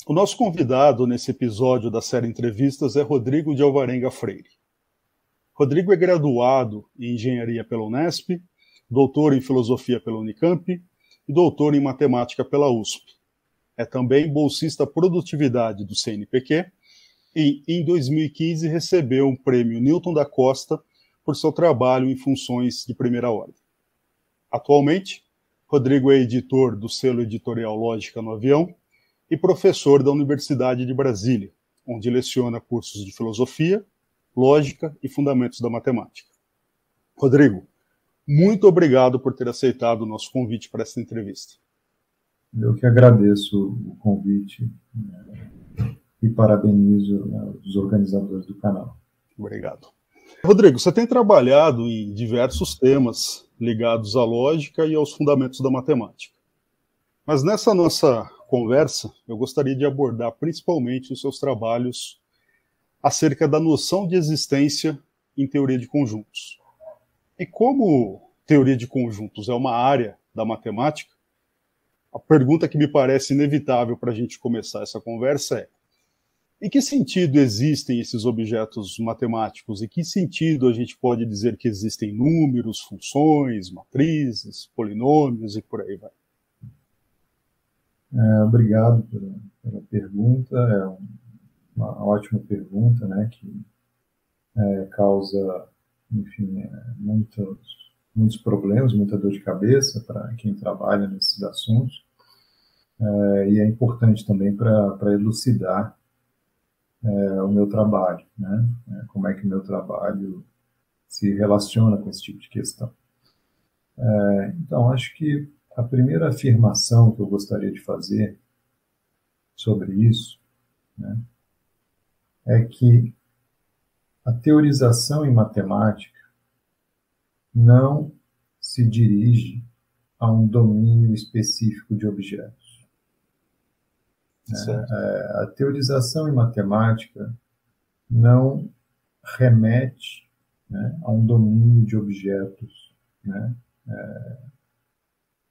O nosso convidado nesse episódio da série Entrevistas é Rodrigo de Alvarenga Freire. Rodrigo é graduado em Engenharia pela Unesp, doutor em Filosofia pela Unicamp e doutor em Matemática pela USP. É também bolsista Produtividade do CNPq e, em 2015, recebeu um prêmio Newton da Costa por seu trabalho em funções de primeira ordem. Atualmente, Rodrigo é editor do selo editorial Lógica no Avião e professor da Universidade de Brasília, onde leciona cursos de filosofia, lógica e fundamentos da matemática. Rodrigo, muito obrigado por ter aceitado o nosso convite para esta entrevista. Eu que agradeço o convite e parabenizo os organizadores do canal. Obrigado. Rodrigo, você tem trabalhado em diversos temas ligados à lógica e aos fundamentos da matemática. Mas nessa nossa conversa, eu gostaria de abordar principalmente os seus trabalhos acerca da noção de existência em teoria de conjuntos. E como teoria de conjuntos é uma área da matemática, a pergunta que me parece inevitável para a gente começar essa conversa é: em que sentido existem esses objetos matemáticos? Em que sentido a gente pode dizer que existem números, funções, matrizes, polinômios e por aí vai? Obrigado pela pergunta. É uma ótima pergunta, né, que causa, enfim, muitos problemas, muita dor de cabeça para quem trabalha nesses assuntos. E é importante também para elucidar o meu trabalho, né? Como é que o meu trabalho se relaciona com esse tipo de questão. Então, acho que a primeira afirmação que eu gostaria de fazer sobre isso, né, é que a teorização em matemática não se dirige a um domínio específico de objetos. A teorização em matemática não remete, né, a um domínio de objetos, né,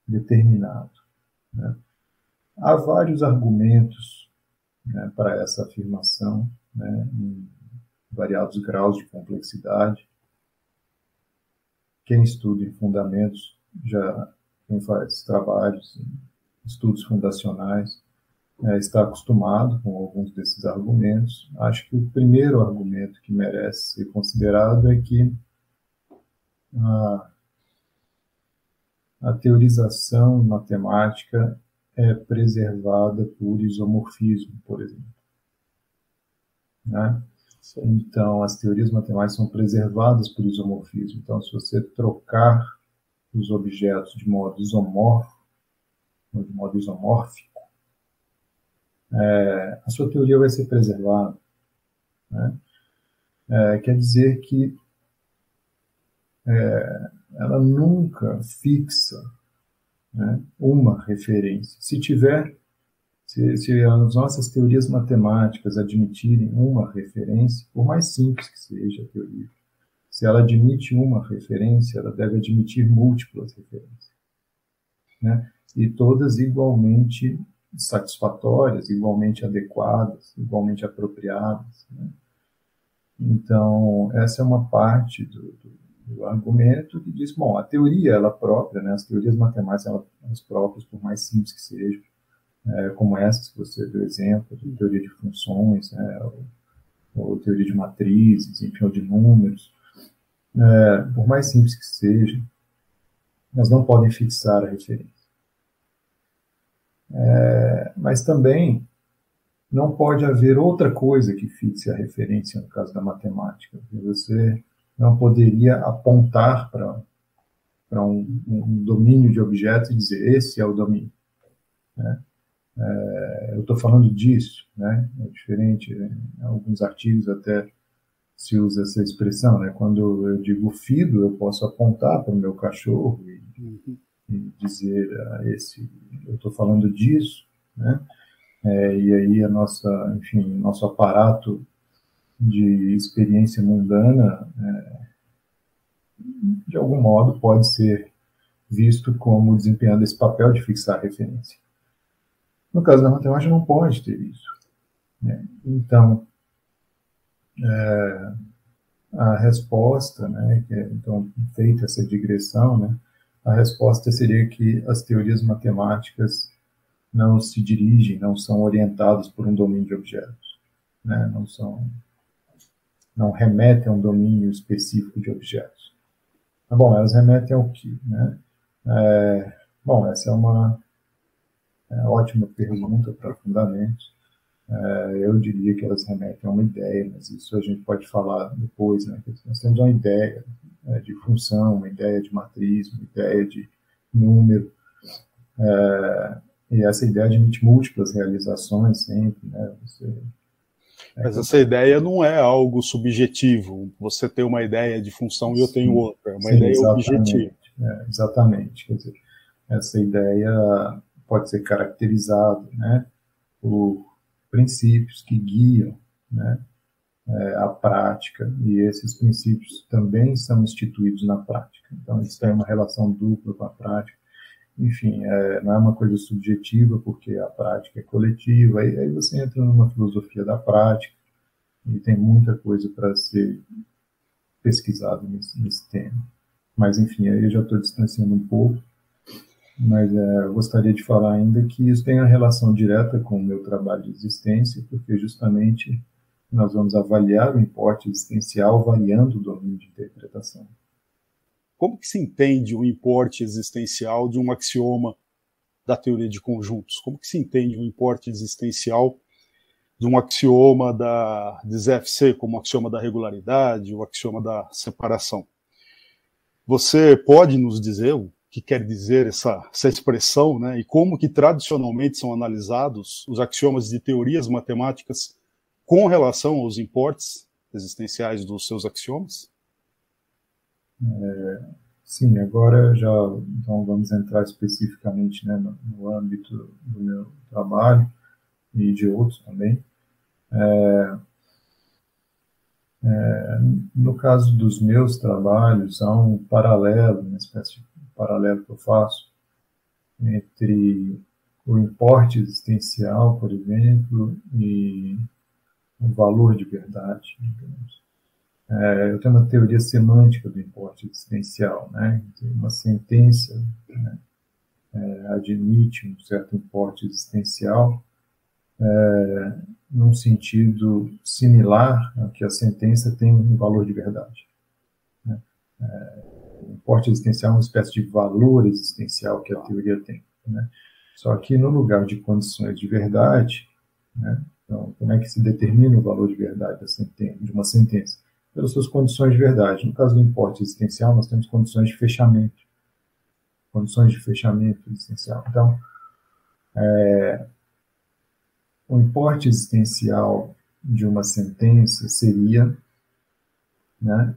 determinado. Né. Há vários argumentos, né, para essa afirmação, né, em variados graus de complexidade. Quem estuda em fundamentos, quem faz trabalhos em estudos fundacionais, está acostumado com alguns desses argumentos. Acho que o primeiro argumento que merece ser considerado é que a teorização matemática é preservada por isomorfismo, por exemplo. Né? Então, as teorias matemáticas são preservadas por isomorfismo. Então, se você trocar os objetos de modo isomórfico, ou de modo isomórfico, a sua teoria vai ser preservada. Né? Quer dizer que ela nunca fixa, né, uma referência. Se as nossas teorias matemáticas admitirem uma referência, por mais simples que seja a teoria, se ela admite uma referência, ela deve admitir múltiplas referências, né? E todas igualmente satisfatórias, igualmente adequadas, igualmente apropriadas. Né? Então, essa é uma parte do argumento que diz, bom, a teoria, ela própria, né, as teorias matemáticas, elas próprias, por mais simples que sejam, como essas que você deu exemplo, de teoria de funções, né, ou teoria de matrizes, enfim, ou de números, por mais simples que sejam, elas não podem fixar a referência. Mas também não pode haver outra coisa que fixe a referência no caso da matemática. Você não poderia apontar para um domínio de objetos e dizer, esse é o domínio. Né? Eu estou falando disso, né? É diferente, em alguns artigos até se usa essa expressão, né? Quando eu digo fido, eu posso apontar para o meu cachorro e dizer, eu estou falando disso, né? E aí nosso aparato de experiência mundana, de algum modo, pode ser visto como desempenhando esse papel de fixar a referência. No caso da matemática, não pode ter isso, né? Então, a resposta, né, então, feita essa digressão, né, a resposta seria que as teorias matemáticas não se dirigem, não são orientadas por um domínio de objetos, né, não remetem a um domínio específico de objetos. Bom, elas remetem ao quê, né? Bom, essa é uma ótima pergunta para fundamentos. Eu diria que elas remetem a uma ideia, mas isso a gente pode falar depois, né? Nós temos uma ideia de função, uma ideia de matriz, uma ideia de número, e essa ideia admite múltiplas realizações sempre, né? Mas essa ideia não é algo subjetivo. Você tem uma ideia de função e eu tenho Sim, outra. É uma sim, ideia objetiva. exatamente. Exatamente. Quer dizer, essa ideia pode ser caracterizada, né, por princípios que guiam, né, a prática, e esses princípios também são instituídos na prática. Então, eles têm uma relação dupla com a prática. Enfim, não é uma coisa subjetiva, porque a prática é coletiva, e aí você entra numa filosofia da prática, e tem muita coisa para ser pesquisado nesse tema. Mas, enfim, aí eu já estou distanciando um pouco, mas eu gostaria de falar ainda que isso tem uma relação direta com o meu trabalho de existência, porque justamente nós vamos avaliar o importe existencial variando o domínio de interpretação. Como que se entende o importe existencial de um axioma da teoria de conjuntos? Como que se entende o importe existencial de um axioma de ZFC, como o axioma da regularidade, o axioma da separação? Você pode nos dizer o que quer dizer essa expressão, né? E como que tradicionalmente são analisados os axiomas de teorias matemáticas com relação aos importes existenciais dos seus axiomas? Sim, agora já então vamos entrar especificamente, né, no âmbito do meu trabalho e de outros também. No caso dos meus trabalhos, há um paralelo, uma espécie de paralelo que eu faço entre o importe existencial, por exemplo, e o valor de verdade, digamos. Eu tenho uma teoria semântica do importe existencial, né? Uma sentença, né, admite um certo importe existencial num sentido similar a que a sentença tem um valor de verdade. Né? O importe existencial é uma espécie de valor existencial que a teoria tem, né? Só que no lugar de condições de verdade, né? Então, como é que se determina o valor de verdade de uma sentença? Pelas suas condições de verdade. No caso do importe existencial, nós temos condições de fechamento existencial. Então, o importe existencial de uma sentença seria, né,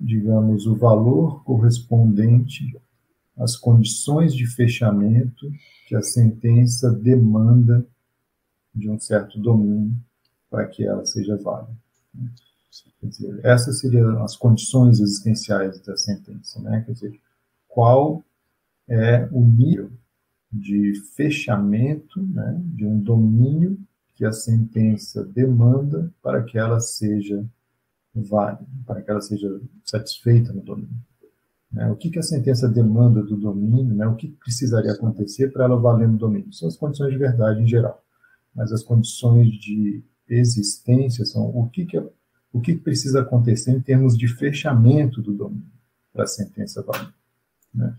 digamos, o valor correspondente às condições de fechamento que a sentença demanda de um certo domínio para que ela seja válida. Quer dizer, essas seriam as condições existenciais da sentença, né? Quer dizer, qual é o nível de fechamento, né, de um domínio que a sentença demanda para que ela seja válida, para que ela seja satisfeita no domínio. Né? O que a sentença demanda do domínio, né? O que precisaria acontecer para ela valer no domínio? São as condições de verdade em geral, mas as condições de existência são o que precisa acontecer em termos de fechamento do domínio para a sentença valer. Né?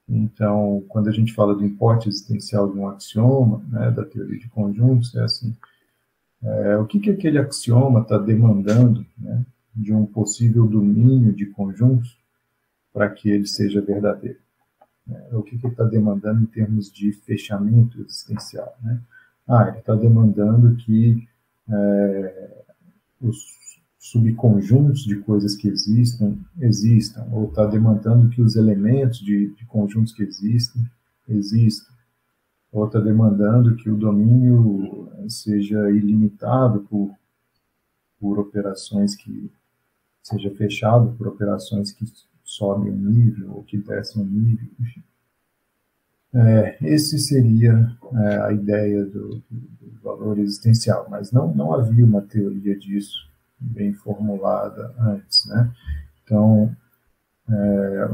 Então, quando a gente fala do importe existencial de um axioma, né, da teoria de conjuntos, é assim, o que aquele axioma está demandando, né, de um possível domínio de conjuntos para que ele seja verdadeiro? O que ele está demandando em termos de fechamento existencial? Né? Ele está demandando que os subconjuntos de coisas que existam, ou está demandando que os elementos de conjuntos que existam, ou está demandando que o domínio seja ilimitado por operações que seja fechado por operações que sobem um nível ou que descem um nível, enfim. Esse seria a ideia do valor existencial, mas não havia uma teoria disso bem formulada antes, né? Então,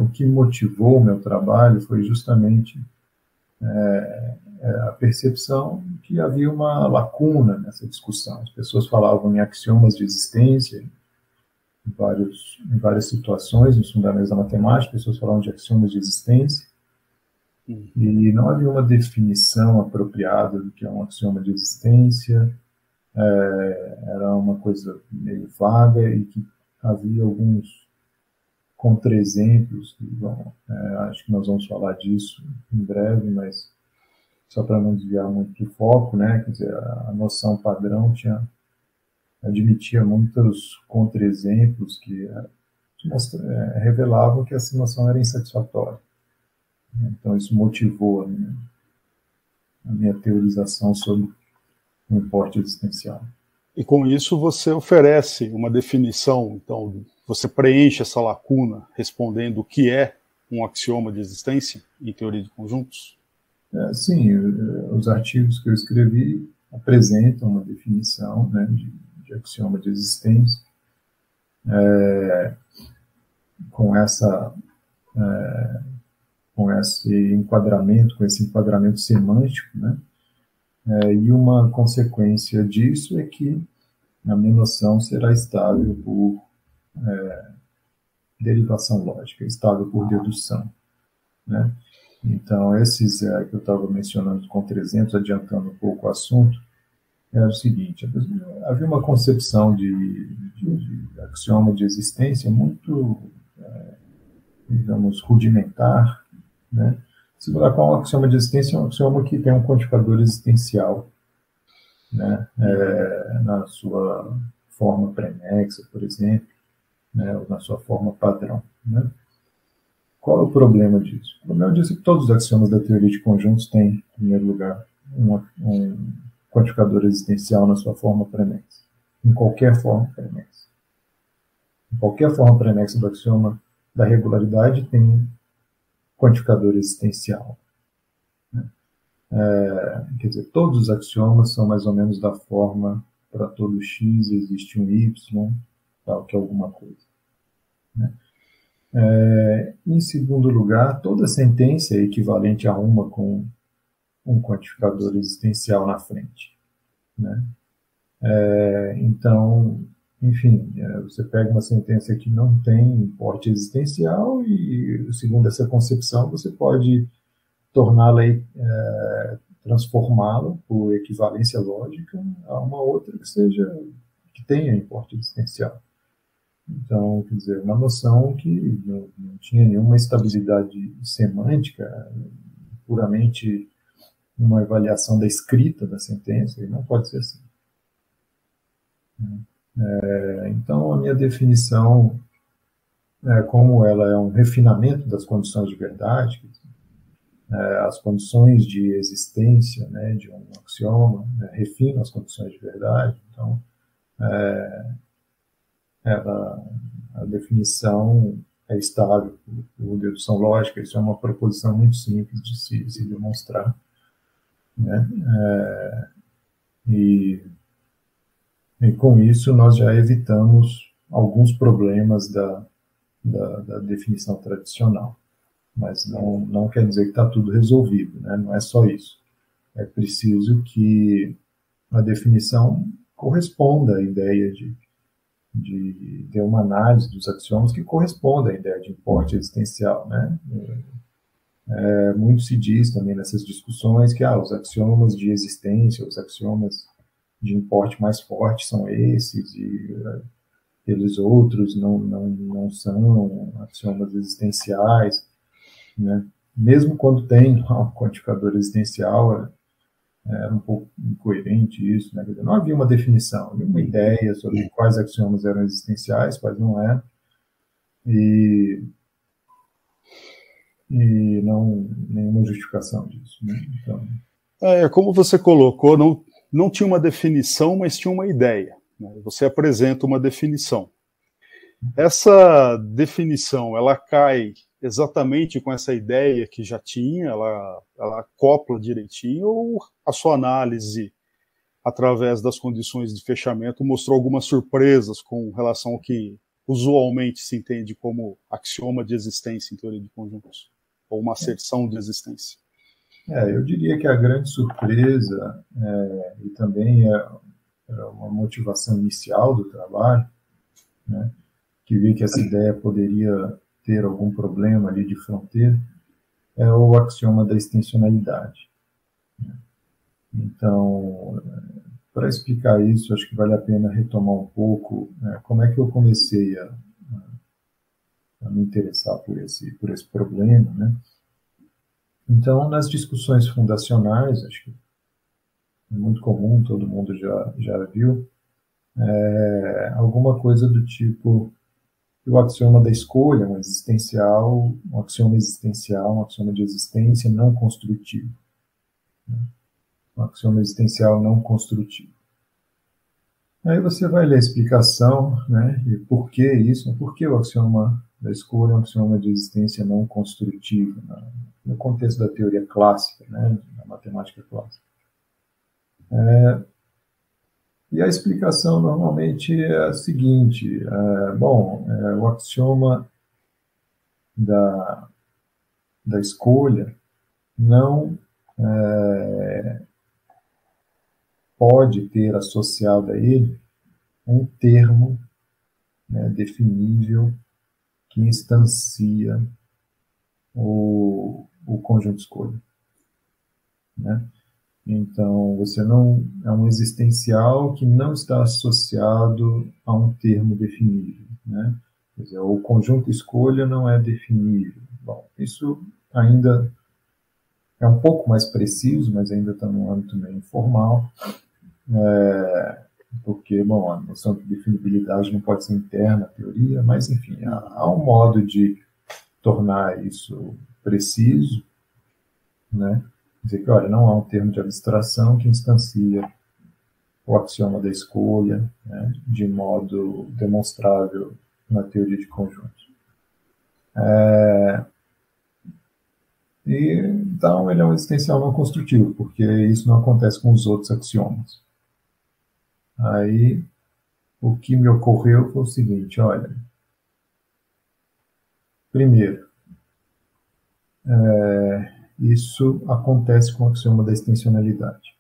o que motivou o meu trabalho foi justamente a percepção de que havia uma lacuna nessa discussão. As pessoas falavam em axiomas de existência, em várias situações, nos fundamentos da matemática, as pessoas falavam de axiomas de existência, e não havia uma definição apropriada do que é um axioma de existência, era uma coisa meio vaga e que havia alguns contra-exemplos, acho que nós vamos falar disso em breve, mas só para não desviar muito do foco, né? Quer dizer, a noção padrão admitia muitos contra-exemplos que revelavam que essa noção era insatisfatória. Então, isso motivou a minha teorização sobre o importe existencial. E com isso você oferece uma definição, então você preenche essa lacuna respondendo o que é um axioma de existência em teoria de conjuntos? Sim, os artigos que eu escrevi apresentam uma definição, né, de axioma de existência, com esse enquadramento semântico, né? E uma consequência disso é que a minha noção será estável por derivação lógica, estável por dedução, né? Então, esses que eu estava mencionando com 300, adiantando um pouco o assunto, era o seguinte: havia uma concepção de axioma de existência muito, digamos, rudimentar, né? Segundo a qual um axioma de existência é um axioma que tem um quantificador existencial, né? Na sua forma premexa, por exemplo, né? Ou na sua forma padrão, né? Qual é o problema disso? O problema disso é que todos os axiomas da teoria de conjuntos têm, em primeiro lugar, um quantificador existencial na sua forma premexa, em qualquer forma premexa. Em qualquer forma premexa do axioma da regularidade tem quantificador existencial. Né? Quer dizer, todos os axiomas são mais ou menos da forma para todo x existe um y, tal que é alguma coisa. Né? Em segundo lugar, toda sentença é equivalente a uma com um quantificador existencial na frente, né? Então, enfim, você pega uma sentença que não tem importe existencial e, segundo essa concepção, você pode torná-la, transformá-la por equivalência lógica a uma outra que tenha importe existencial. Então, quer dizer, uma noção que não tinha nenhuma estabilidade semântica, puramente uma avaliação da escrita da sentença, e não pode ser assim. Então, a minha definição, como ela é um refinamento das condições de verdade, as condições de existência, né, de um axioma, refina as condições de verdade. Então, a definição é estável por dedução lógica. Isso é uma proposição muito simples de se demonstrar, né? E com isso nós já evitamos alguns problemas da definição tradicional, mas não quer dizer que está tudo resolvido, né? Não é só isso. É preciso que a definição corresponda à ideia de ter uma análise dos axiomas que corresponda à ideia de importe existencial, né? Muito se diz também nessas discussões que os axiomas de existência, os axiomas de importe mais forte são esses, e aqueles outros não são axiomas existenciais, né? Mesmo quando tem um quantificador existencial, era um pouco incoerente isso, né? Não havia uma definição, havia uma ideia sobre quais axiomas eram existenciais, quais não eram, e não nenhuma justificação disso, né? Então, como você colocou, não tinha uma definição, mas tinha uma ideia, né? Você apresenta uma definição. Essa definição, ela cai exatamente com essa ideia que já tinha, ela acopla direitinho, ou a sua análise, através das condições de fechamento, mostrou algumas surpresas com relação ao que usualmente se entende como axioma de existência em teoria de conjuntos, ou uma asserção de existência? Eu diria que a grande surpresa, e também é uma motivação inicial do trabalho, né, que vi que essa ideia poderia ter algum problema ali de fronteira, é o axioma da extensionalidade. Então, para explicar isso, acho que vale a pena retomar um pouco como é que eu comecei a me interessar por esse problema, né? Então, nas discussões fundacionais, acho que é muito comum, todo mundo já viu, alguma coisa do tipo o axioma da escolha, um axioma existencial, um axioma de existência não construtivo. Né? Um axioma existencial não construtivo. Aí você vai ler a explicação, né, e por que isso, por que o axioma da escolha é um axioma de existência não construtivo, no contexto da teoria clássica, né, da matemática clássica. E a explicação normalmente é a seguinte: o axioma da escolha não pode ter associado a ele um termo, né, definível que instancia o conjunto escolha. Né? Então, você não é um existencial que não está associado a um termo definível, né? Quer dizer, o conjunto escolha não é definível. Bom, isso ainda é um pouco mais preciso, mas ainda está no âmbito meio informal, porque, bom, a noção de definibilidade não pode ser interna à teoria, mas, enfim, há um modo de tornar isso preciso, né? Dizer que, olha, não há um termo de abstração que instancia o axioma da escolha, né, de modo demonstrável na teoria de conjuntos. Então, ele é um existencial não construtivo, porque isso não acontece com os outros axiomas. Aí, o que me ocorreu foi o seguinte: olha, primeiro, isso acontece com o axioma da extensionalidade.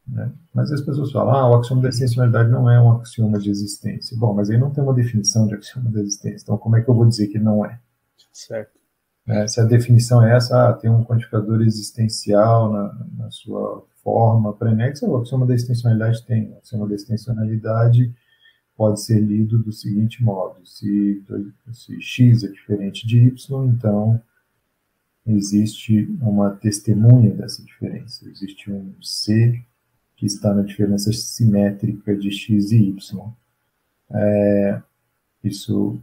Né? Mas as pessoas falam, o axioma da extensionalidade não é um axioma de existência. Bom, mas aí não tem uma definição de axioma da existência, então como é que eu vou dizer que não é? Certo. Se a definição é essa, tem um quantificador existencial na sua forma prenexa, o axioma da extensionalidade tem. O axioma da extensionalidade pode ser lido do seguinte modo: se x é diferente de y, então existe uma testemunha dessa diferença. Existe um C que está na diferença simétrica de x e y. Isso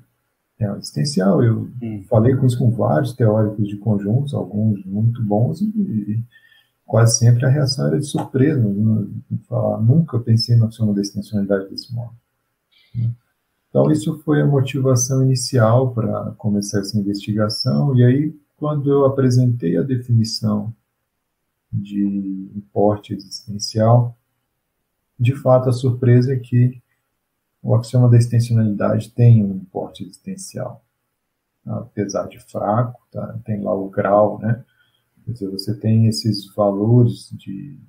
é um existencial. Eu falei com isso com vários teóricos de conjuntos, alguns muito bons, e quase sempre a reação era de surpresa. Nunca pensei na axioma da extensionalidade desse modo. Então, isso foi a motivação inicial para começar essa investigação. E aí, quando eu apresentei a definição de importe existencial, de fato, a surpresa é que o axioma da extensionalidade tem um importe existencial, apesar de fraco, tá? Tem lá o grau, né? Quer dizer, você tem esses valores de,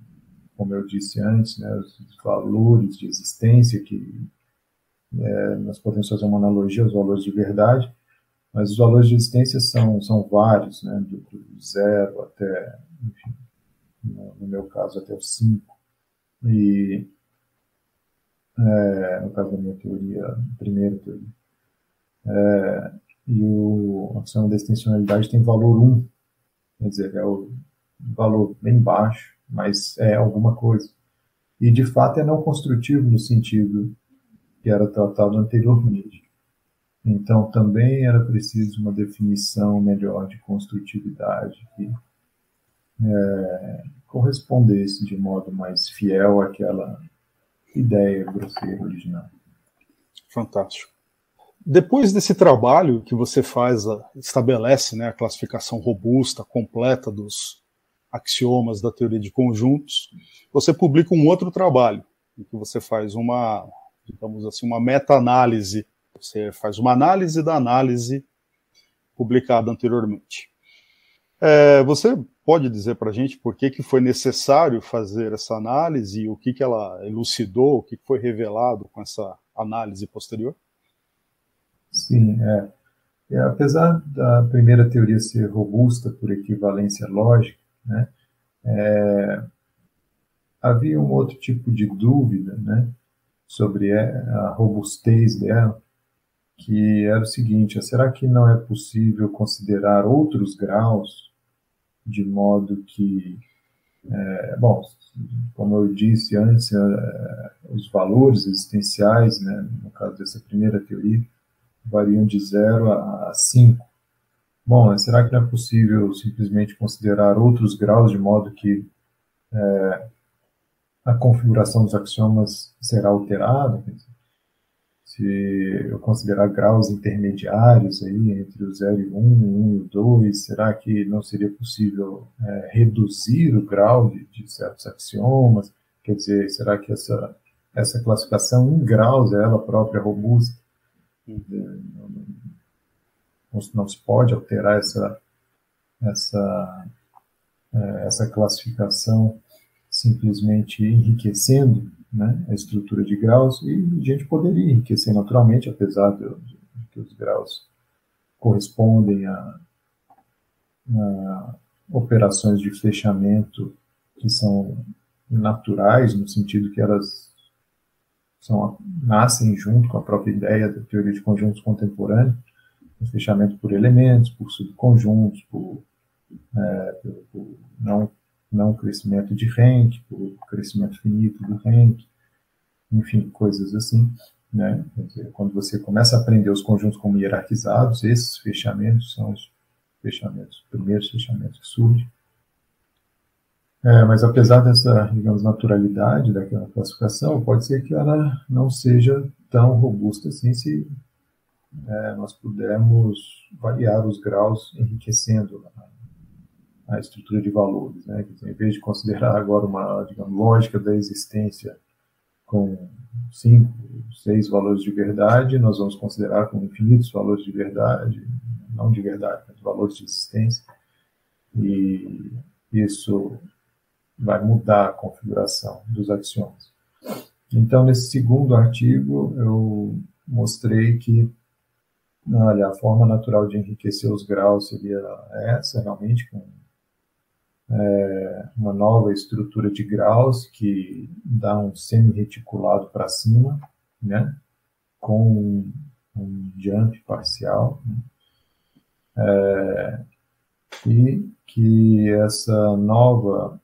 como eu disse antes, né, os valores de existência que nós podemos fazer uma analogia aos valores de verdade, mas os valores de existência são vários, né, do 0 até, enfim, no meu caso, até o 5. E, no caso da minha teoria, primeira teoria. E o axioma da extensionalidade tem valor 1, quer dizer, é o valor bem baixo, mas é alguma coisa. E, de fato, é não construtivo no sentido que era tratado anteriormente. Então, também era preciso uma definição melhor de construtividade que correspondesse de modo mais fiel àquela ideia grosseira original. Fantástico. Depois desse trabalho que você faz, estabelece, né, a classificação robusta, completa dos axiomas da teoria de conjuntos, você publica um outro trabalho, em que você faz uma, digamos assim, uma meta-análise. Você faz uma análise da análise publicada anteriormente. Você pode dizer para a gente por que foi necessário fazer essa análise, o que ela elucidou, o que foi revelado com essa análise posterior? Sim, apesar da primeira teoria ser robusta por equivalência lógica, né, havia um outro tipo de dúvida, né, sobre a robustez dela, que era o seguinte: será que não é possível considerar outros graus de modo que, bom, como eu disse antes, os valores existenciais, né, no caso dessa primeira teoria, variam de 0 a 5. Bom, será que não é possível simplesmente considerar outros graus de modo que a configuração dos axiomas será alterada? Se eu considerar graus intermediários aí entre o 0 e 1, 1 e o 2, será que não seria possível reduzir o grau de certos axiomas? Quer dizer, será que essa classificação em graus é ela própria robusta? Não se pode alterar essa classificação simplesmente enriquecendo, né, a estrutura de graus, e a gente poderia enriquecer naturalmente, apesar de que os graus correspondem a operações de fechamento que são naturais, no sentido que elas nascem junto com a própria ideia da teoria de conjuntos contemporânea, o fechamento por elementos, por subconjuntos, por não crescimento de rank, por crescimento finito do rank, enfim, coisas assim, né? Quer dizer, quando você começa a aprender os conjuntos como hierarquizados, esses fechamentos são os primeiros fechamentos que surgem. Mas apesar dessa, digamos, naturalidade daquela classificação, pode ser que ela não seja tão robusta assim se nós pudermos variar os graus enriquecendo a estrutura de valores, né? Quer dizer, em vez de considerar agora uma, digamos, lógica da existência com 5, 6 valores de verdade, nós vamos considerar com infinitos valores de verdade, não de verdade, mas valores de existência, e isso vai mudar a configuração dos axiomas. Então, nesse segundo artigo, eu mostrei que, olha, a forma natural de enriquecer os graus seria essa, realmente, com uma nova estrutura de graus que dá um semi-reticulado para cima, né, com um jump parcial, né, e que essa nova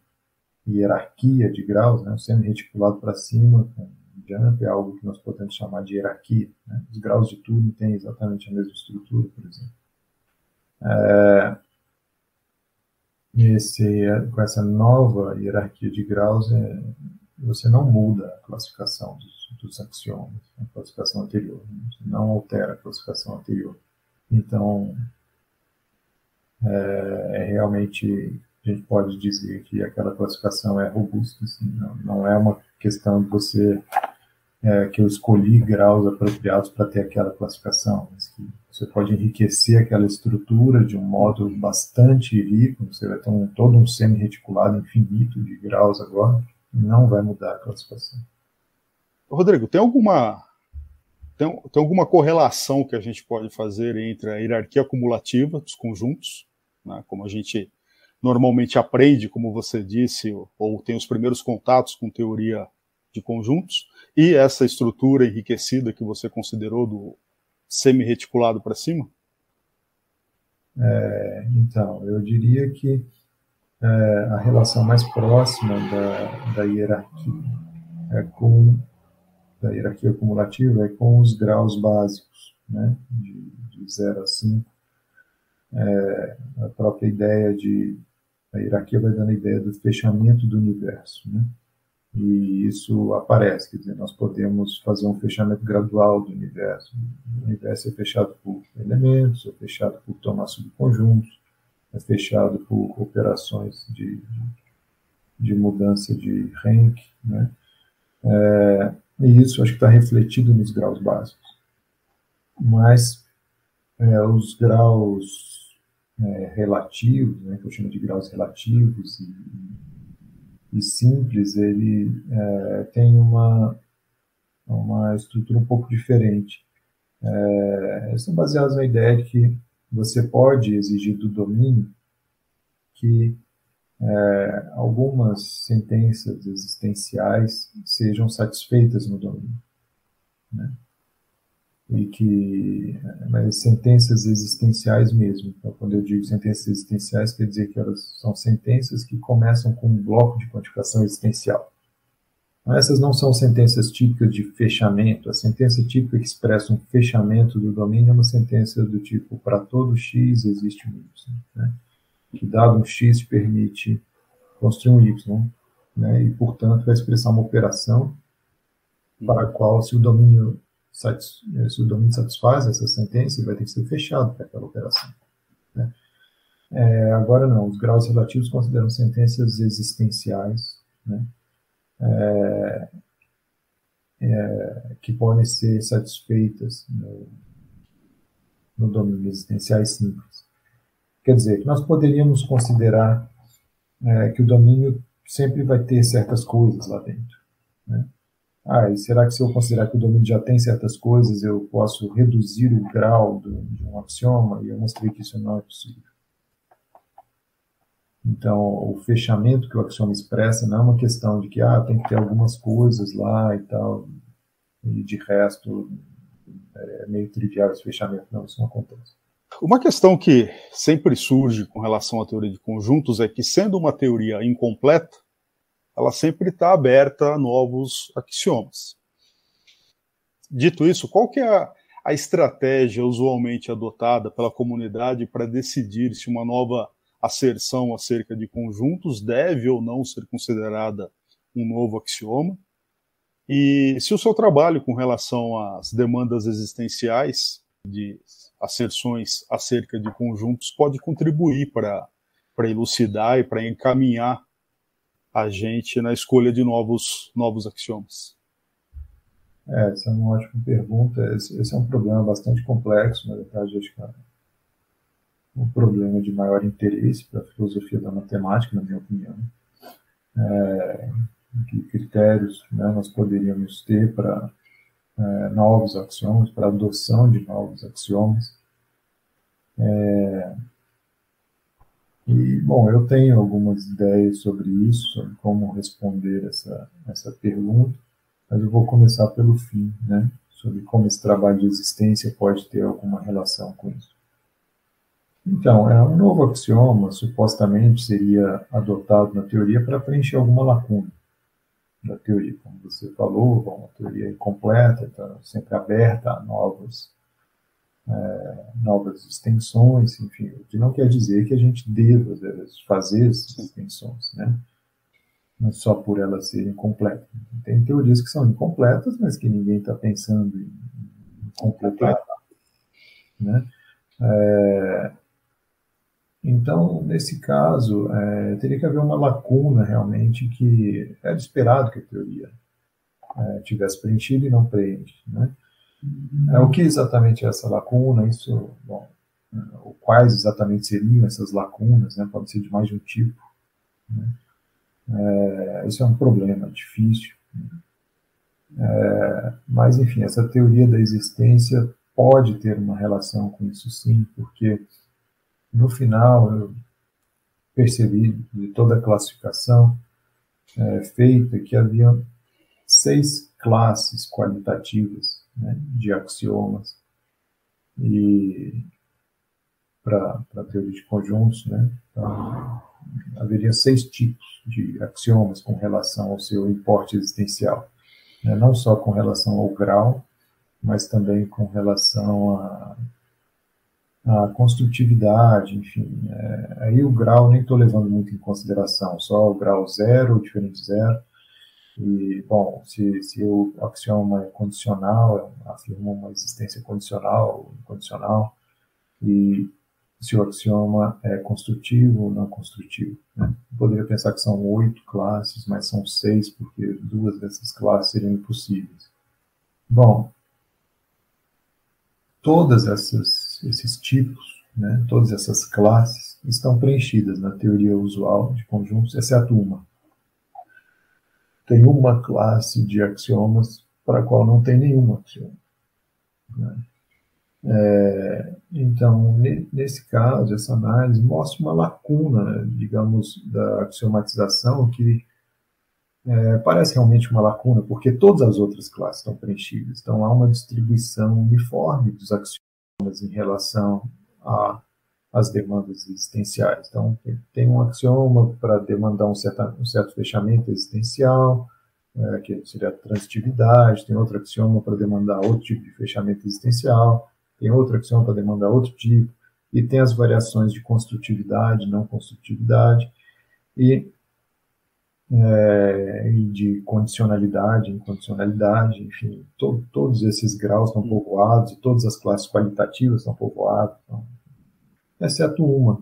hierarquia de graus, né, um semi-reticulado para cima com jump, é algo que nós podemos chamar de hierarquia, né? Os graus de Turing têm exatamente a mesma estrutura, por exemplo. Com essa nova hierarquia de graus, você não muda a classificação dos axiomas, a classificação anterior, você não altera a classificação anterior. Então, realmente, a gente pode dizer que aquela classificação é robusta, assim, não é uma questão de você, que eu escolhi graus apropriados para ter aquela classificação, mas que você pode enriquecer aquela estrutura de um modo bastante rico, você vai ter todo um semi-reticulado infinito de graus agora, e não vai mudar a classificação. Rodrigo, tem alguma correlação que a gente pode fazer entre a hierarquia acumulativa dos conjuntos, né, como a gente normalmente aprende, como você disse, ou tem os primeiros contatos com teoria de conjuntos, e essa estrutura enriquecida que você considerou do semi-reticulado para cima? Então, eu diria que a relação mais próxima da hierarquia da hierarquia acumulativa é com os graus básicos, né, de 0 a 5. A própria ideia a hierarquia vai dando a ideia do fechamento do universo, né? E isso aparece, quer dizer, nós podemos fazer um fechamento gradual do universo. O universo é fechado por elementos, é fechado por tomar subconjuntos, é fechado por operações de mudança de rank, né? E isso acho que está refletido nos graus básicos. Mas os graus relativos, né, que eu chamo de graus relativos e simples, ele tem uma estrutura um pouco diferente. Eles são baseados na ideia de que você pode exigir do domínio que algumas sentenças existenciais sejam satisfeitas no domínio, né? Mas sentenças existenciais mesmo. Então, quando eu digo sentenças existenciais, quer dizer que elas são sentenças que começam com um bloco de quantificação existencial. Essas não são sentenças típicas de fechamento. A sentença típica que expressa um fechamento do domínio é uma sentença do tipo: para todo x existe um y, né? Que dado um x permite construir um y, né? E, portanto, vai expressar uma operação para a qual, se o domínio satisfaz essa sentença, vai ter que ser fechado para aquela operação, né? Agora não, os graus relativos consideram sentenças existenciais, né? Que podem ser satisfeitas no domínio existenciais simples. Quer dizer, que nós poderíamos considerar que o domínio sempre vai ter certas coisas lá dentro, né? E será que se eu considerar que o domínio já tem certas coisas, eu posso reduzir o grau de um axioma? E eu mostrei que isso não é possível. Então, o fechamento que o axioma expressa não é uma questão de que tem que ter algumas coisas lá e tal, e de resto é meio trivial esse fechamento. Não, isso não acontece. Uma questão que sempre surge com relação à teoria de conjuntos é que, sendo uma teoria incompleta, ela sempre está aberta a novos axiomas. Dito isso, qual que é a estratégia usualmente adotada pela comunidade para decidir se uma nova asserção acerca de conjuntos deve ou não ser considerada um novo axioma? E se o seu trabalho com relação às demandas existenciais de asserções acerca de conjuntos pode contribuir para elucidar e para encaminhar a gente na escolha de novos axiomas? Essa é uma ótima pergunta. Esse é um problema bastante complexo, na verdade, acho que é um problema de maior interesse para a filosofia da matemática, na minha opinião. Que critérios, né, nós poderíamos ter para novos axiomas, para adoção de novos axiomas. E, bom, eu tenho algumas ideias sobre isso, sobre como responder essa pergunta, mas eu vou começar pelo fim, né, sobre como esse trabalho de existência pode ter alguma relação com isso. Então, um novo axioma supostamente seria adotado na teoria para preencher alguma lacuna da teoria. Como você falou, uma teoria incompleta, está sempre aberta a novas extensões, enfim, o que não quer dizer que a gente deva fazer essas extensões, né? Não só por elas serem completas. Tem teorias que são incompletas, mas que ninguém está pensando em completar, né? Então, nesse caso, teria que haver uma lacuna realmente que era esperado que a teoria tivesse preenchido e não preenche, né? O que exatamente é essa lacuna? Isso, bom, quais exatamente seriam essas lacunas, né? Pode ser de mais de um tipo, né? Isso é um problema difícil, mas, enfim, essa teoria da existência pode ter uma relação com isso, sim, porque no final eu percebi de toda a classificação feita que havia 6 classes qualitativas, né, de axiomas, e para a teoria de conjuntos, né, então, haveria 6 tipos de axiomas com relação ao seu importe existencial, né, não só com relação ao grau, mas também com relação a construtividade, enfim. Aí o grau nem estou levando muito em consideração, só o grau 0, diferente de 0, E, bom, se o axioma é condicional, afirma uma existência condicional ou incondicional, e se o axioma é construtivo ou não construtivo, né? Eu poderia pensar que são 8 classes, mas são 6, porque 2 dessas classes seriam impossíveis. Bom, todos esses tipos, né, todas essas classes estão preenchidas na teoria usual de conjuntos, exceto uma. Tem uma classe de axiomas para a qual não tem nenhum axioma, né? Então, nesse caso, essa análise mostra uma lacuna, digamos, da axiomatização que parece realmente uma lacuna, porque todas as outras classes estão preenchidas. Então, há uma distribuição uniforme dos axiomas em relação às demandas existenciais. Então, tem um axioma para demandar um certo fechamento existencial, que seria a transitividade, tem outro axioma para demandar outro tipo de fechamento existencial, tem outro axioma para demandar outro tipo, e tem as variações de construtividade, não construtividade, e de condicionalidade, incondicionalidade, enfim, todos esses graus estão povoados, e todas as classes qualitativas estão povoadas, então, exceto uma,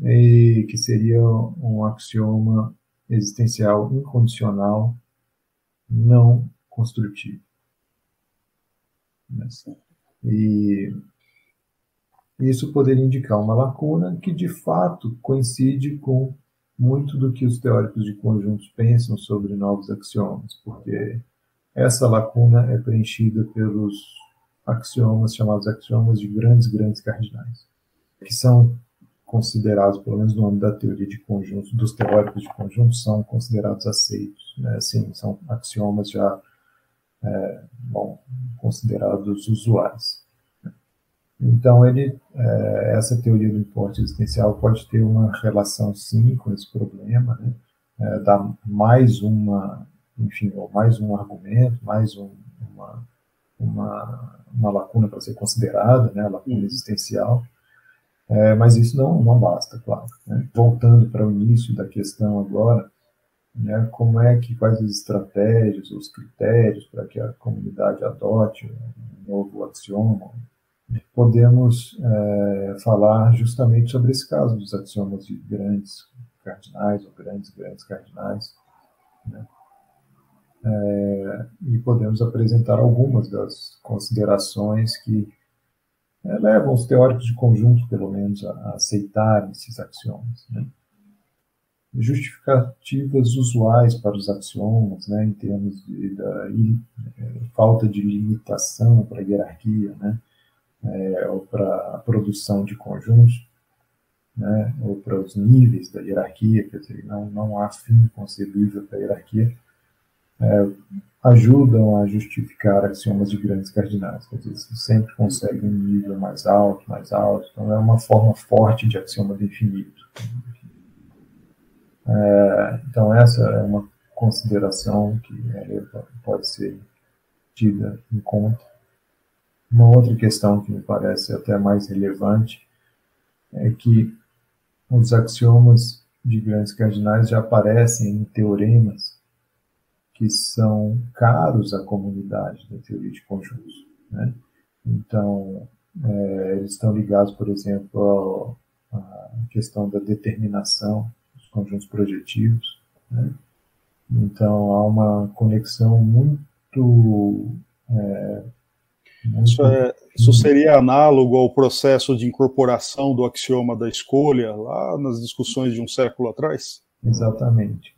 que seria um axioma existencial incondicional não construtivo. E isso poderia indicar uma lacuna que, de fato, coincide com muito do que os teóricos de conjuntos pensam sobre novos axiomas, porque essa lacuna é preenchida pelos axiomas chamados axiomas de grandes cardinais, que são considerados, pelo menos no âmbito da teoria de conjuntos, dos teóricos de conjuntos, são considerados aceitos, né? Assim, são axiomas já considerados usuais. Então, essa teoria do importe existencial pode ter uma relação, sim, com esse problema, né? Dar mais mais um argumento, mais uma lacuna para ser considerada, né? A lacuna existencial. Mas isso não basta, claro, né? Voltando para o início da questão agora, né, quais as estratégias, os critérios para que a comunidade adote um novo axioma, podemos falar justamente sobre esse caso dos axiomas de grandes cardinais ou grandes cardinais, né? E podemos apresentar algumas das considerações que levam os teóricos de conjunto, pelo menos, a aceitarem esses axiomas, né? Justificativas usuais para os axiomas, né, em termos da falta de limitação para a hierarquia, né, ou para a produção de conjuntos, né, ou para os níveis da hierarquia, quer dizer, não há fim concebível para a hierarquia, ajudam a justificar axiomas de grandes cardinais, quer dizer, você sempre consegue um nível mais alto, então é uma forma forte de axioma do infinito. Então, essa é uma consideração que pode ser tida em conta. Uma outra questão que me parece até mais relevante é que os axiomas de grandes cardinais já aparecem em teoremas que são caros à comunidade da teoria de conjuntos, né? Então, eles estão ligados, por exemplo, à questão da determinação conjuntos projetivos, né? Então há uma conexão muito isso seria análogo ao processo de incorporação do axioma da escolha lá nas discussões de um século atrás? Exatamente.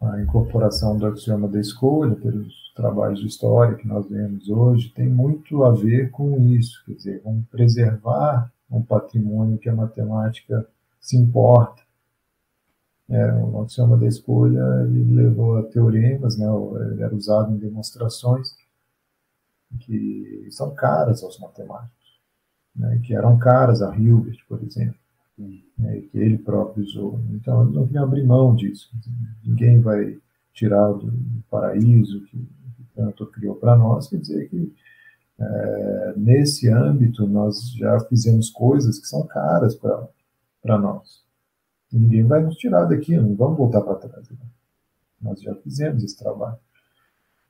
A incorporação do axioma da escolha pelos trabalhos de história que nós vemos hoje tem muito a ver com isso, quer dizer, com preservar um patrimônio que a matemática se importa. O axioma da escolha ele levou a teoremas, né? Ele era usado em demonstrações que são caras aos matemáticos, né? Que eram caras a Hilbert, por exemplo, né? Que ele próprio usou. Então, ele não queria abrir mão disso. Ninguém vai tirar do paraíso que tanto criou para nós, quer dizer que nesse âmbito nós já fizemos coisas que são caras para nós, Ninguém vai nos tirar daqui, não vamos voltar para trás. Né? Nós já fizemos esse trabalho.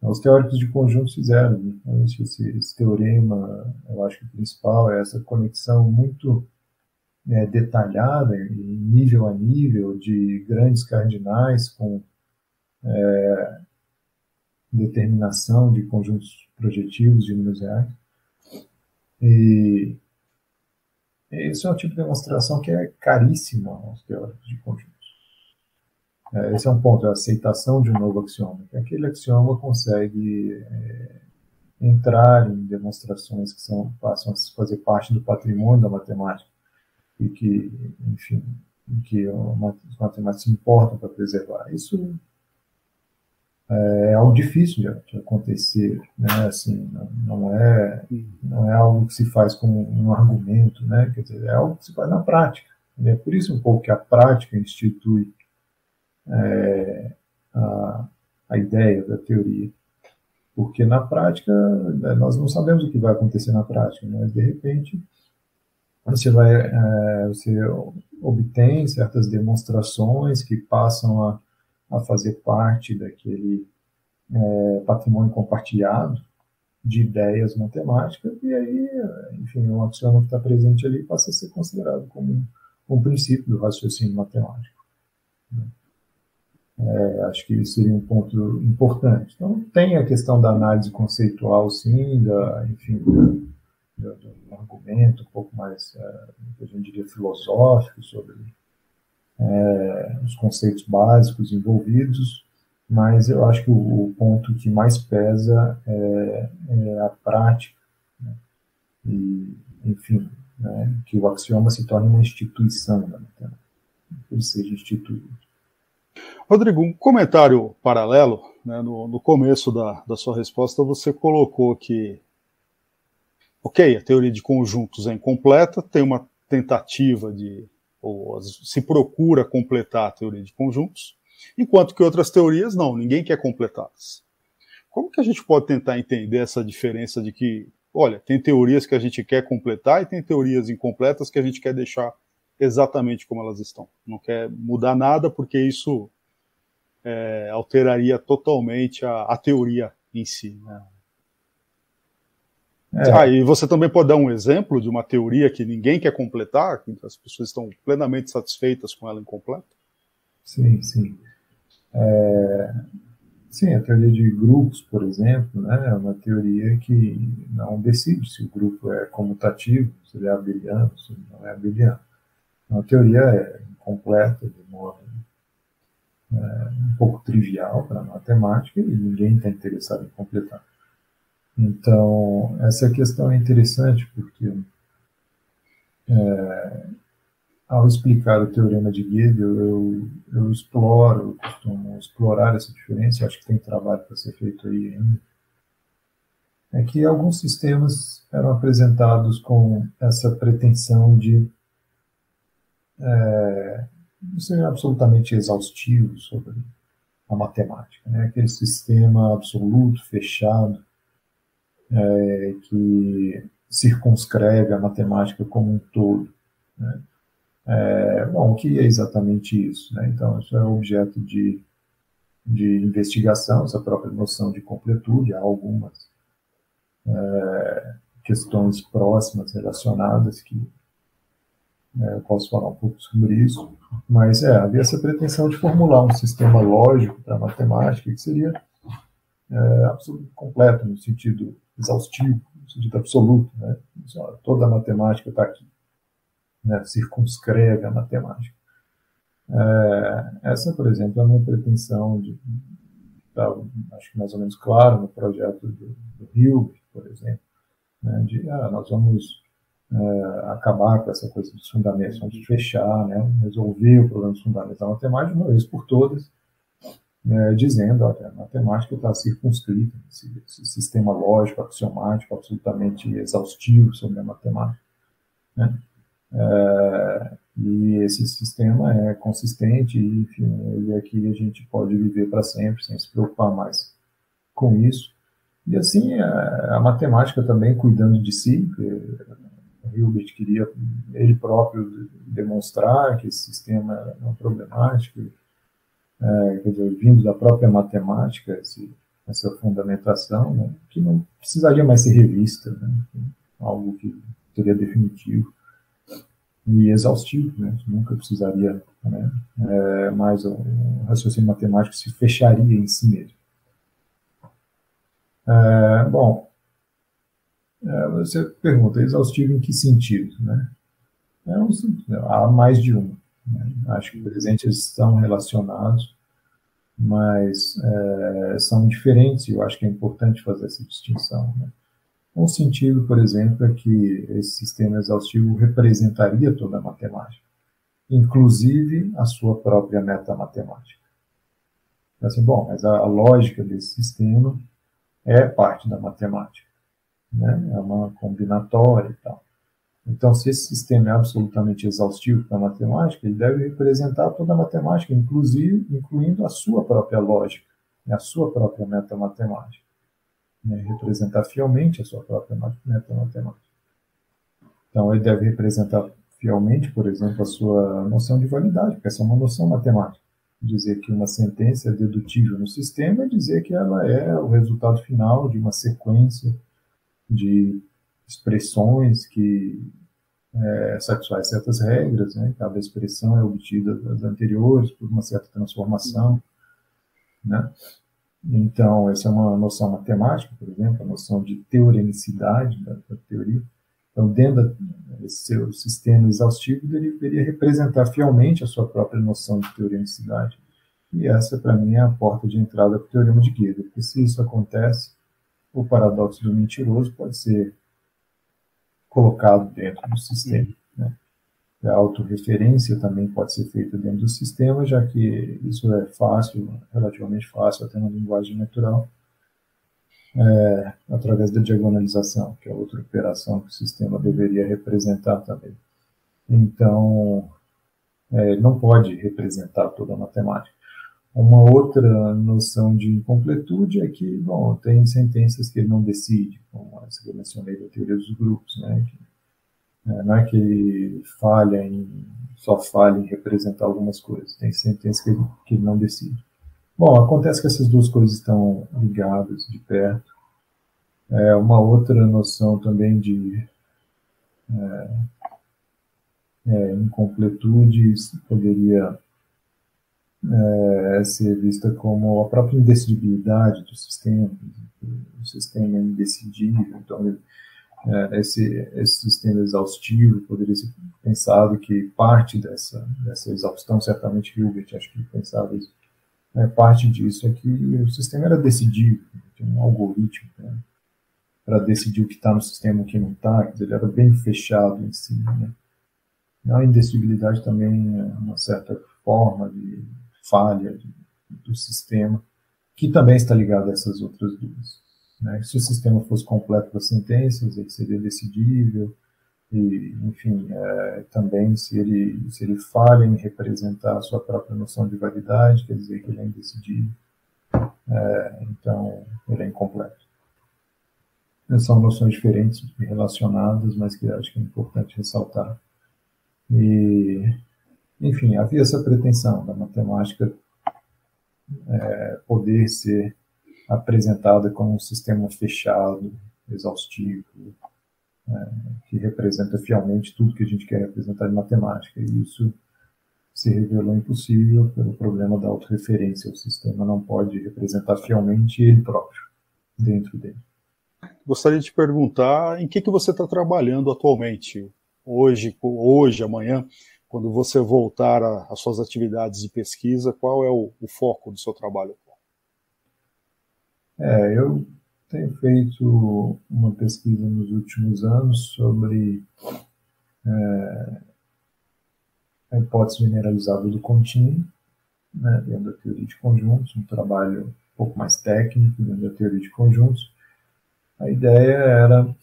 Os teóricos de conjuntos fizeram. Então, esse teorema, eu acho que o principal é essa conexão muito detalhada, nível a nível, de grandes cardinais com determinação de conjuntos projetivos de números reais. E esse é um tipo de demonstração que é caríssima aos teóricos de conjuntos. Esse é um ponto, a aceitação de um novo axioma. Que aquele axioma consegue entrar em demonstrações que passam a fazer parte do patrimônio da matemática e que, enfim, que os matemáticos se importam para preservar. Isso é algo difícil de acontecer, né? Assim, não é algo que se faz com um argumento, né? Quer dizer, é algo que se faz na prática. É por isso um pouco que a prática institui a ideia da teoria, porque na prática nós não sabemos o que vai acontecer na prática, mas de repente você obtém certas demonstrações que passam a fazer parte daquele patrimônio compartilhado de ideias matemáticas, e aí, enfim, um axioma que está presente ali passa a ser considerado como um princípio do raciocínio matemático. Acho que isso seria um ponto importante. Então, tem a questão da análise conceitual, sim, enfim, do argumento um pouco mais, a gente diria, filosófico sobre os conceitos básicos envolvidos, mas eu acho que o ponto que mais pesa é a prática, né? E, enfim, né, que o axioma se torne uma instituição da matemática, que ele seja instituído. Rodrigo, um comentário paralelo, né, no começo da sua resposta você colocou que, ok, a teoria de conjuntos é incompleta, tem uma tentativa ou se procura completar a teoria de conjuntos, enquanto que outras teorias não, ninguém quer completá-las. Como que a gente pode tentar entender essa diferença de que, olha, tem teorias que a gente quer completar e tem teorias incompletas que a gente quer deixar exatamente como elas estão? Não quer mudar nada porque isso alteraria totalmente a teoria em si, né? E você também pode dar um exemplo de uma teoria que ninguém quer completar, que as pessoas estão plenamente satisfeitas com ela incompleta? Sim, sim. Sim, a teoria de grupos, por exemplo, né, é uma teoria que não decide se o grupo é comutativo, se ele é abeliano, se ele não é abeliano. A teoria é incompleta, de modo um pouco trivial para a matemática, e ninguém está interessado em completar. Então, essa questão é interessante porque ao explicar o teorema de Gödel, eu costumo explorar essa diferença, acho que tem trabalho para ser feito aí ainda, é que alguns sistemas eram apresentados com essa pretensão de não ser absolutamente exaustivo sobre a matemática, né? Aquele sistema absoluto, fechado, que circunscreve a matemática como um todo, né? Bom, o que é exatamente isso, né? Então, isso é objeto de investigação, essa própria noção de completude. Há algumas questões próximas relacionadas que eu posso falar um pouco sobre isso, mas havia essa pretensão de formular um sistema lógico para a matemática que seria absolutamente completo, no sentido exaustivo, no sentido absoluto, né? Toda a matemática está aqui, né? Circunscreve a matemática. Essa, por exemplo, é uma pretensão acho que mais ou menos claro no projeto do Hilbert, por exemplo, né? Nós vamos acabar com essa coisa dos fundamentos, vamos fechar, né? Resolver o problema dos fundamentos da matemática, uma vez por todas, dizendo, olha, a matemática está circunscrita, esse sistema lógico, axiomático, absolutamente exaustivo sobre a matemática, né? E esse sistema é consistente e, enfim, aqui a gente pode viver para sempre sem se preocupar mais com isso. E assim, a matemática também cuidando de si, Hilbert queria ele próprio demonstrar que esse sistema era uma problemática, quer dizer, vindo da própria matemática, essa fundamentação, né, que não precisaria mais ser revista, né, algo que seria definitivo e exaustivo, né, nunca precisaria, né, mais o raciocínio matemático se fecharia em si mesmo. Bom, você pergunta, exaustivo em que sentido, né? Há mais de um. Né? Acho que, por exemplo, eles estão relacionados, mas são diferentes, e eu acho que é importante fazer essa distinção. Né? Um sentido, por exemplo, é que esse sistema exaustivo representaria toda a matemática, inclusive a sua própria metamatemática. Então, assim, bom, mas a lógica desse sistema é parte da matemática, né? É uma combinatória e tal. Então, se esse sistema é absolutamente exaustivo para a matemática, ele deve representar toda a matemática, incluindo a sua própria lógica, a sua própria metamatemática. Né? Representar fielmente a sua própria metamatemática. Então, ele deve representar fielmente, por exemplo, a sua noção de validade, porque essa é uma noção matemática. Dizer que uma sentença é dedutível no sistema é dizer que ela é o resultado final de uma sequência de expressões que satisfaz certas regras, né? Cada expressão é obtida das anteriores por uma certa transformação, né? Então, essa é uma noção matemática, por exemplo, a noção de teoremicidade da teoria. Então, dentro desse seu sistema exaustivo, ele deveria representar fielmente a sua própria noção de teoremicidade. E essa, para mim, é a porta de entrada para o teorema de Gödel, porque se isso acontece, o paradoxo do mentiroso pode ser colocado dentro do sistema. Né? A autorreferência também pode ser feita dentro do sistema, já que isso é fácil, relativamente fácil, até na linguagem natural, através da diagonalização, que é outra operação que o sistema deveria representar também. Então, não pode representar toda a matemática. Uma outra noção de incompletude é que, bom, tem sentenças que ele não decide, como essa que eu mencionei da teoria dos grupos, né? Não é que ele só falha em representar algumas coisas, tem sentenças que ele não decide. Bom, acontece que essas duas coisas estão ligadas de perto. Uma outra noção também de incompletude poderia ser vista como a própria indecidibilidade do sistema. O sistema é indecidível, então esse sistema exaustivo poderia ser pensado que parte dessa exaustão, certamente Hilbert acho que pensava isso, parte disso é que o sistema era decidível, tinha um algoritmo, né, para decidir o que está no sistema e o que não está, ele era bem fechado em si. Né? A indecidibilidade também é uma certa forma de falha do sistema, que também está ligado a essas outras duas. Né? Se o sistema fosse completo para sentenças, ele seria decidível, e, enfim, também se ele falha em representar a sua própria noção de validade, quer dizer que ele é indecidível, então ele é incompleto. São noções diferentes e relacionadas, mas que acho que é importante ressaltar. E, enfim, havia essa pretensão da matemática poder ser apresentada como um sistema fechado, exaustivo, que representa fielmente tudo que a gente quer representar em matemática. E isso se revelou impossível pelo problema da autorreferência. O sistema não pode representar fielmente ele próprio, dentro dele. Gostaria de te perguntar em que você está trabalhando atualmente, hoje, amanhã, quando você voltar às suas atividades de pesquisa, qual é o foco do seu trabalho atual? Eu tenho feito uma pesquisa nos últimos anos sobre a hipótese generalizada do contínuo, né, dentro da teoria de conjuntos, um trabalho um pouco mais técnico dentro da teoria de conjuntos. A ideia era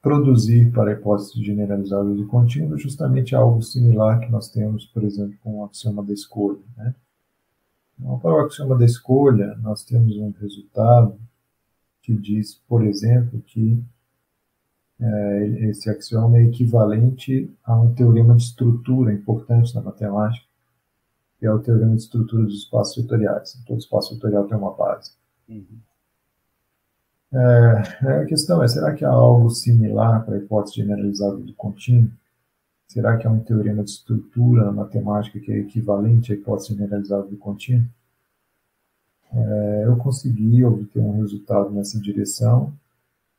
produzir para a hipótese generalizada do contínuo justamente algo similar que nós temos, por exemplo, com o axioma da escolha. Né? Então, para o axioma da escolha, nós temos um resultado que diz, por exemplo, que esse axioma é equivalente a um teorema de estrutura importante na matemática, que é o teorema de estrutura dos espaços vetoriais. Todo espaço vetorial tem uma base. Uhum. A questão é, será que há algo similar para a hipótese generalizada do contínuo? Será que há um teorema de estrutura na matemática que é equivalente à hipótese generalizada do contínuo? Eu consegui obter um resultado nessa direção,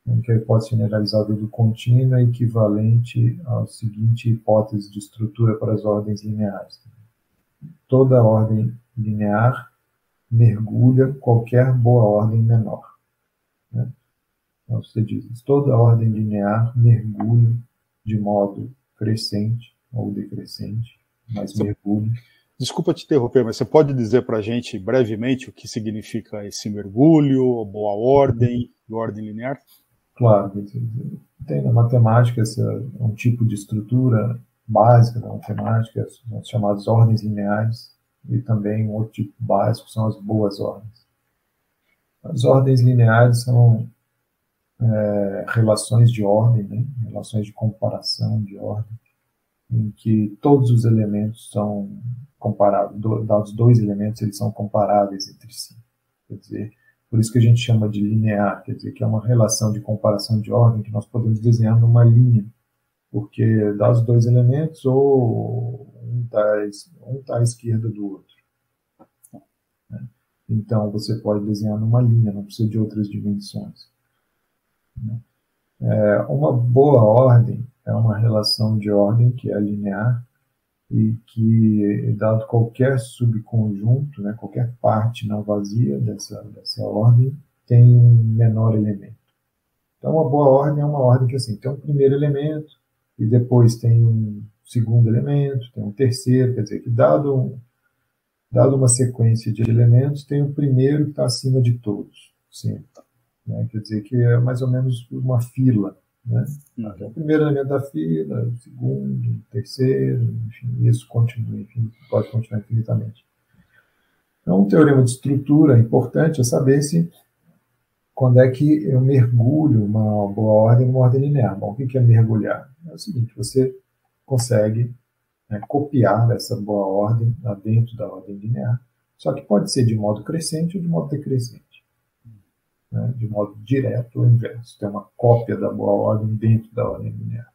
em que a hipótese generalizada do contínuo é equivalente à seguinte hipótese de estrutura para as ordens lineares. Toda ordem linear mergulha qualquer boa ordem menor. Né? Então, você diz, toda ordem linear mergulha de modo crescente ou decrescente, mas mergulha. Desculpa te interromper, mas você pode dizer para a gente brevemente o que significa esse mergulho, boa ordem e ordem linear? Claro, tem na matemática um tipo de estrutura básica da matemática, são as chamadas ordens lineares, e também um outro tipo básico são as boas ordens. As ordens lineares são relações de ordem, né? Relações de comparação de ordem, em que todos os elementos são comparados, dados dois elementos, eles são comparáveis entre si. Quer dizer, por isso que a gente chama de linear, quer dizer, que é uma relação de comparação de ordem que nós podemos desenhar numa linha, porque dados dois elementos, ou um está à esquerda do outro. Então, você pode desenhar numa linha, não precisa de outras dimensões. Uma boa ordem é uma relação de ordem que é linear e que, dado qualquer subconjunto, né, qualquer parte não vazia dessa ordem, tem um menor elemento. Então, uma boa ordem é uma ordem que assim, tem um primeiro elemento, e depois tem um segundo elemento, tem um terceiro, quer dizer que dado uma sequência de elementos, tem o primeiro que está acima de todos, sempre. Né? Quer dizer que é mais ou menos uma fila. Né? O primeiro elemento da fila, o segundo, o terceiro, enfim, isso continua, enfim, pode continuar infinitamente. Então, um teorema de estrutura importante é saber se quando é que eu mergulho uma boa ordem numa ordem linear. Bom, o que é mergulhar? É o seguinte, você consegue copiar essa boa ordem dentro da ordem linear, só que pode ser de modo crescente ou de modo decrescente. Né, de modo direto ou inverso. Tem uma cópia da boa ordem dentro da ordem linear.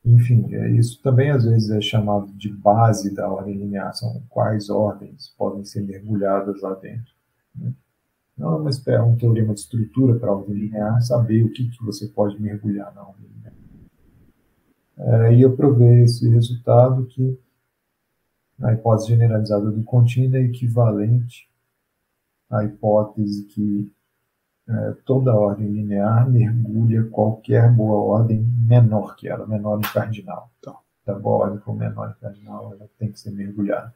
Enfim, isso também às vezes é chamado de base da ordem linear, são quais ordens podem ser mergulhadas lá dentro. Né? Não, mas é um teorema de estrutura para a ordem linear, saber o que você pode mergulhar na ordem linear. E eu provei esse resultado que a hipótese generalizada do contínuo é equivalente à hipótese que toda ordem linear mergulha qualquer boa ordem menor que ela, menor em cardinal. Então, se a boa ordem for menor em cardinal, ela tem que ser mergulhada.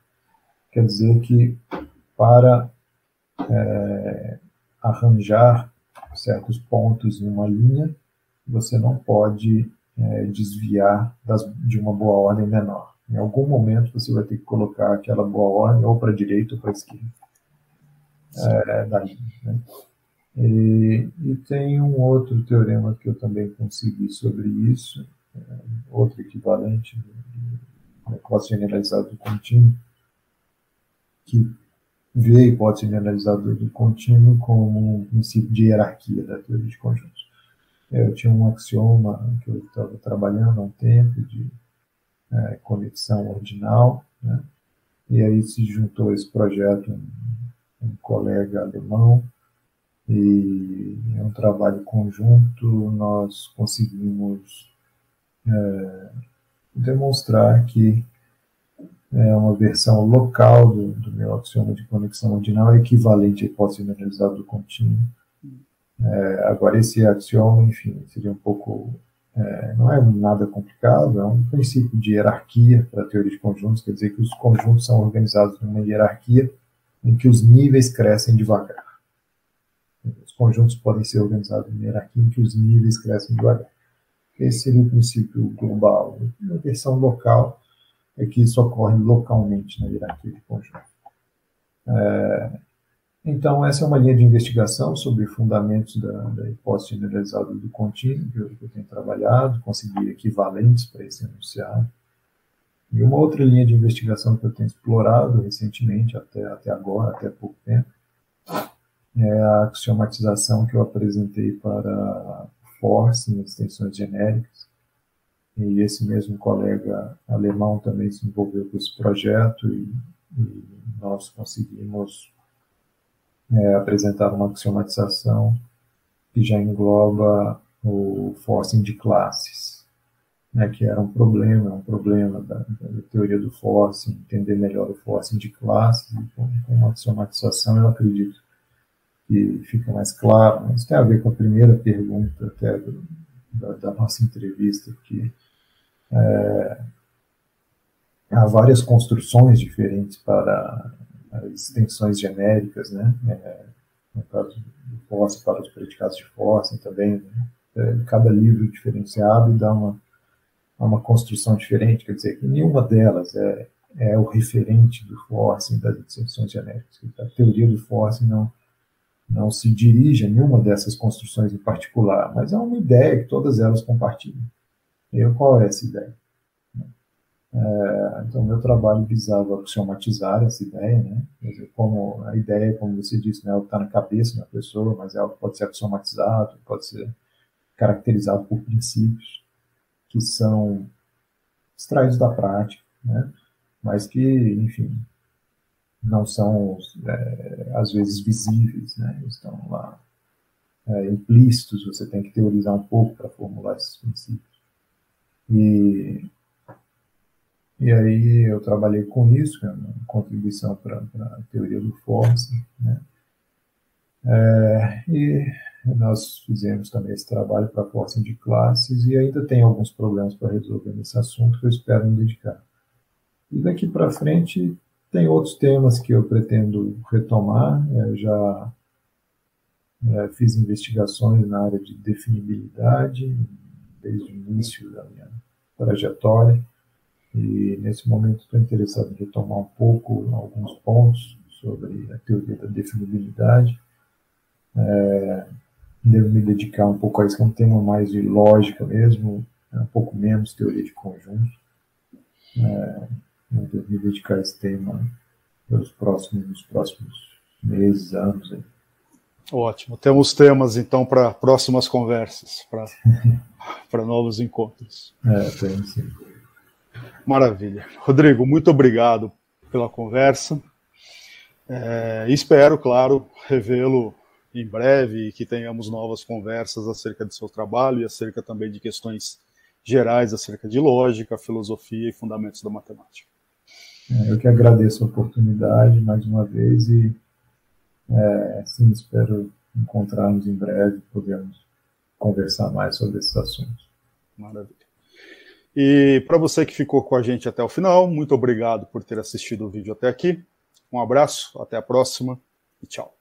Quer dizer que para arranjar certos pontos em uma linha, você não pode desviar de uma boa ordem menor. Em algum momento você vai ter que colocar aquela boa ordem ou para a direita ou para a esquerda da linha. Né? E tem um outro teorema que eu também consegui sobre isso, outro equivalente à hipótese generalizada do contínuo, que vê a hipótese generalizada do contínuo como um princípio de hierarquia da teoria de conjuntos. Eu tinha um axioma que eu estava trabalhando há um tempo de conexão ordinal, né? E aí se juntou esse projeto um colega alemão, e em um trabalho conjunto nós conseguimos demonstrar que uma versão local do meu axioma de conexão ordinal é equivalente à hipótese generalizada do contínuo. Agora, esse axioma, enfim, seria um pouco... não é nada complicado, é um princípio de hierarquia para a teoria de conjuntos, quer dizer que os conjuntos são organizados numa hierarquia em que os níveis crescem devagar. Os conjuntos podem ser organizados em hierarquia em que os níveis crescem devagar. Esse seria o princípio global. A versão local é que isso ocorre localmente na hierarquia de conjuntos. Então, essa é uma linha de investigação sobre fundamentos da hipótese generalizada do contínuo, que eu tenho trabalhado, conseguir equivalentes para esse enunciado. E uma outra linha de investigação que eu tenho explorado recentemente, até agora, até pouco tempo, é a axiomatização que eu apresentei para force em extensões genéricas. E esse mesmo colega alemão também se envolveu com esse projeto e nós conseguimos apresentar uma axiomatização que já engloba o forcing de classes, né, que era um problema da teoria do forcing, entender melhor o forcing de classes, e com uma axiomatização eu acredito que fica mais claro, mas tem a ver com a primeira pergunta até da nossa entrevista, porque há várias construções diferentes para as extensões genéricas, né? No caso do force, para os predicados de force também, né? Cada livro diferenciado dá uma construção diferente, quer dizer, que nenhuma delas é o referente do force das extensões genéricas. A teoria do force não se dirige a nenhuma dessas construções em particular, mas é uma ideia que todas elas compartilham. E qual é essa ideia? Então, meu trabalho visava axiomatizar essa ideia, né? Como a ideia, como você disse, não é o que está na cabeça da pessoa, mas é algo que pode ser axiomatizado, pode ser caracterizado por princípios que são extraídos da prática, né? Mas que, enfim, não são, às vezes, visíveis, né? Estão lá implícitos, você tem que teorizar um pouco para formular esses princípios. E aí eu trabalhei com isso, que é uma contribuição para a teoria do force, né? E nós fizemos também esse trabalho para forcing de classes e ainda tem alguns problemas para resolver nesse assunto que eu espero me dedicar. E daqui para frente tem outros temas que eu pretendo retomar. Eu já fiz investigações na área de definibilidade desde o início da minha trajetória. E nesse momento estou interessado em retomar um pouco alguns pontos sobre a teoria da definibilidade. Devo me dedicar um pouco a isso, que é um tema mais de lógica mesmo, um pouco menos teoria de conjuntos. Eu devo me dedicar a esse tema nos próximos meses, anos. Aí. Ótimo. Temos temas, então, para próximas conversas, para novos encontros. Tem sim. Maravilha. Rodrigo, muito obrigado pela conversa. Espero, claro, revê-lo em breve e que tenhamos novas conversas acerca do seu trabalho e acerca também de questões gerais acerca de lógica, filosofia e fundamentos da matemática. Eu que agradeço a oportunidade mais uma vez e sim, espero encontrarmos em breve e podermos conversar mais sobre esses assuntos. Maravilha. E para você que ficou com a gente até o final, muito obrigado por ter assistido o vídeo até aqui. Um abraço, até a próxima e tchau.